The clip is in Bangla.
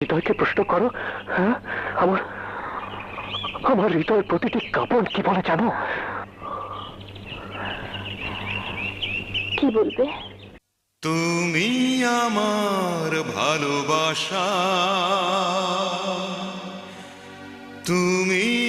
হৃদয়কে প্রশ্ন করো। হ্যাঁ, আমার আমার হৃদয়ের প্রতিটি কাঁপন কি বলে জানো? কি বলবে? তুমি আমার ভালোবাসা, তুমি